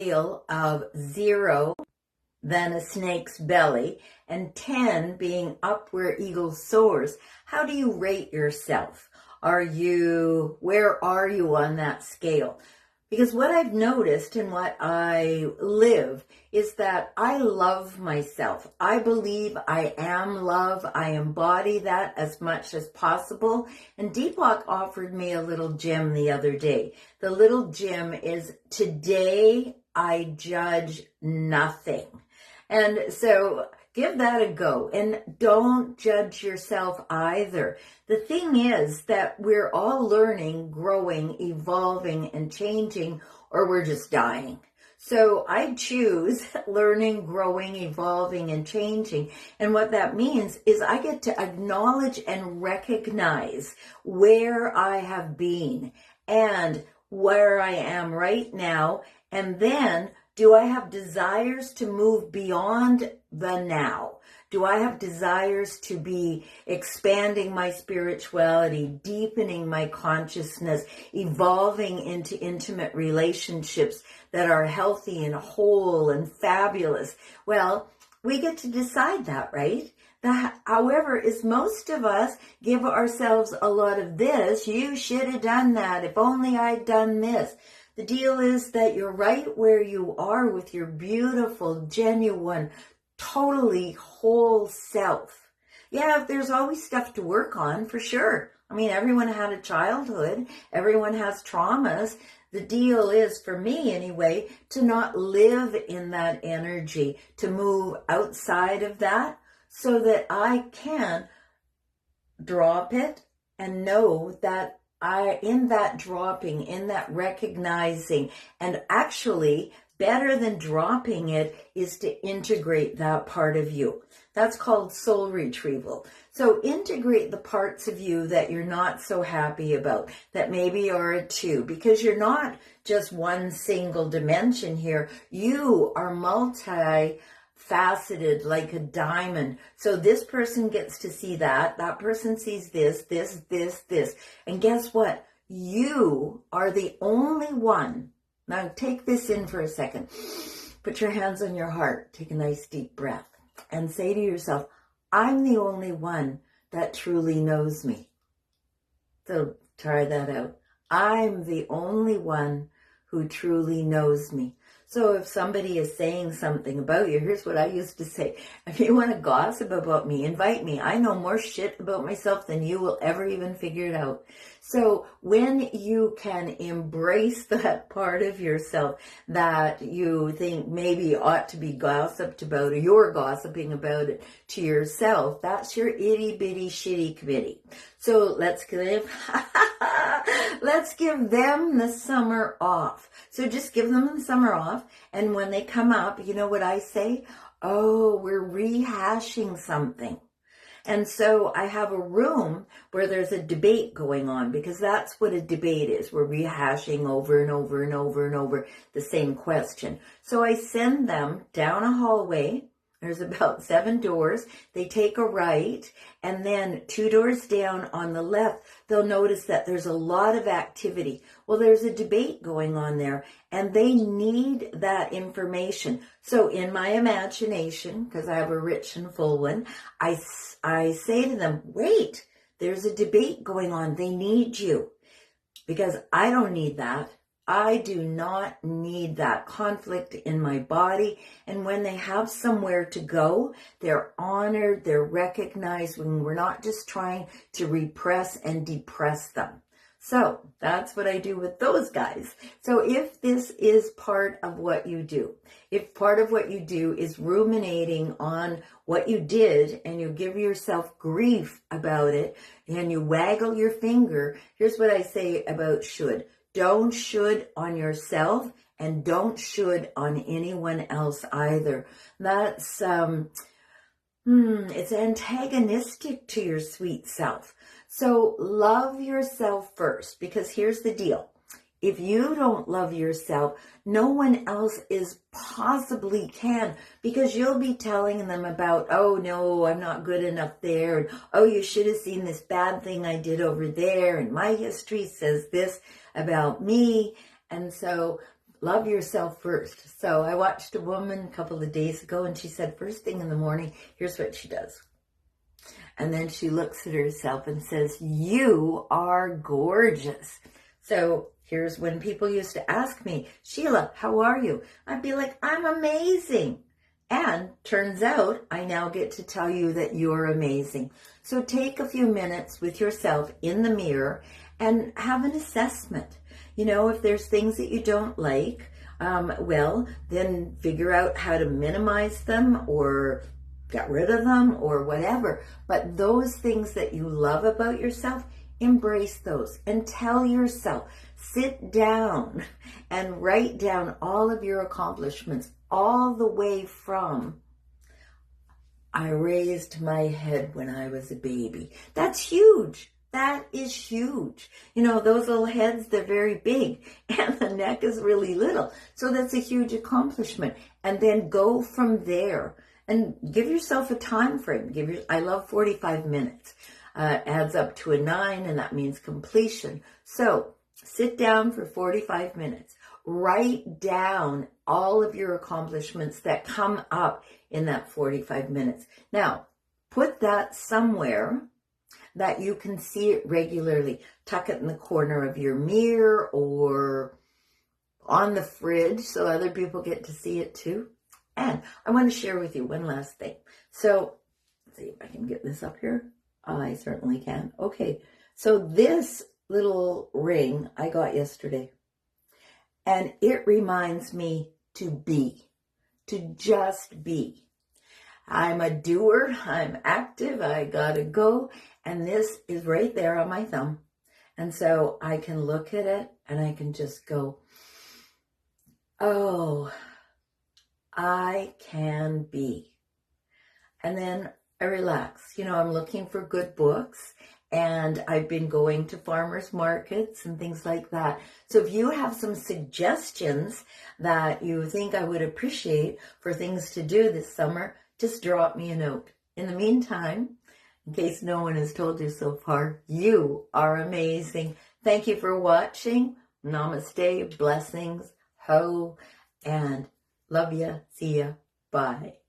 scale of 0, then a snake's belly, and 10 being up where eagle soars, how do you rate yourself? Where are you on that scale? Because what I've noticed and what I live is that I love myself. I believe I am love. I embody that as much as possible. And Deepak offered me a little gem the other day. The little gem is, today I judge nothing. And so give that a go, and don't judge yourself either. The thing is that we're all learning, growing, evolving, and changing, or we're just dying. So I choose learning, growing, evolving, and changing. And what that means is I get to acknowledge and recognize where I have been and where I am right now. And then, do I have desires to move beyond the now? Do I have desires to be expanding my spirituality, deepening my consciousness, evolving into intimate relationships that are healthy and whole and fabulous? Well, we get to decide that, right? However, is most of us give ourselves a lot of this. You should have done that. If only I'd done this. The deal is that you're right where you are with your beautiful, genuine, totally whole self. Yeah, there's always stuff to work on, for sure. I mean, everyone had a childhood. Everyone has traumas. The deal is, for me anyway, to not live in that energy, to move outside of that so that I can drop it and know that in that dropping, in that recognizing, and actually better than dropping it is to integrate that part of you. That's called soul retrieval. So integrate the parts of you that you're not so happy about, that maybe are a 2, because you're not just one single dimension here. You are multi-faceted like a diamond. So this person gets to see that person sees this. And guess what? You are the only one. Now take this in for a second. Put your hands on your heart. Take a nice deep breath and say to yourself, I'm the only one that truly knows me. So try that out. I'm the only one who truly knows me. So if somebody is saying something about you, here's what I used to say. If you want to gossip about me, invite me. I know more shit about myself than you will ever even figure it out. So when you can embrace that part of yourself that you think maybe ought to be gossiped about, or you're gossiping about it to yourself, that's your itty bitty shitty committee. So let's give them the summer off. So just give them the summer off. And when they come up, you know what I say? Oh, we're rehashing something. And so I have a room where there's a debate going on, because that's what a debate is. We're rehashing over and over and over and over the same question. So I send them down a hallway. There's about 7 doors. They take a right, and then 2 doors down on the left, they'll notice that there's a lot of activity. Well, there's a debate going on there, and they need that information. So in my imagination, because I have a rich and full one, I say to them, wait, there's a debate going on. They need you, because I don't need that. I do not need that conflict in my body. And when they have somewhere to go, they're honored, they're recognized, when we're not just trying to repress and depress them. So that's what I do with those guys. So if this is part of what you do, if part of what you do is ruminating on what you did and you give yourself grief about it and you waggle your finger, here's what I say about should. Don't should on yourself, and don't should on anyone else either. That's, it's antagonistic to your sweet self. So love yourself first, because here's the deal. If you don't love yourself, no one else is possibly can, because you'll be telling them about, oh no, I'm not good enough there. And oh, you should have seen this bad thing I did over there. And my history says this about me. And so love yourself first. So I watched a woman a couple of days ago, and she said first thing in the morning, here's what she does. And then she looks at herself and says, you are gorgeous. So here's when people used to ask me, Sheila, how are you? I'd be like, I'm amazing. And turns out I now get to tell you that you're amazing. So take a few minutes with yourself in the mirror and have an assessment. You know, if there's things that you don't like, well, then figure out how to minimize them or get rid of them or whatever. But those things that you love about yourself, embrace those and tell yourself, sit down and write down all of your accomplishments, all the way from, I raised my head when I was a baby. That's huge. That is huge. You know, those little heads, they're very big and the neck is really little. So that's a huge accomplishment. And then go from there and give yourself a time frame. I love 45 minutes. Adds up to a 9, and that means completion. So sit down for 45 minutes. Write down all of your accomplishments that come up in that 45 minutes. Now, put that somewhere that you can see it regularly. Tuck it in the corner of your mirror or on the fridge so other people get to see it too. And I want to share with you one last thing. So, let's see if I can get this up here. I certainly can. Okay, so this little ring I got yesterday. And it reminds me to just be. I'm a doer, I'm active, I gotta go. And this is right there on my thumb. And so I can look at it and I can just go, oh, I can be. And then I relax. You know, I'm looking for good books and I've been going to farmers markets and things like that. So if you have some suggestions that you think I would appreciate for things to do this summer, just drop me a note. In the meantime, in case no one has told you so far, you are amazing. Thank you for watching. Namaste, blessings, ho, and love ya, see ya, bye.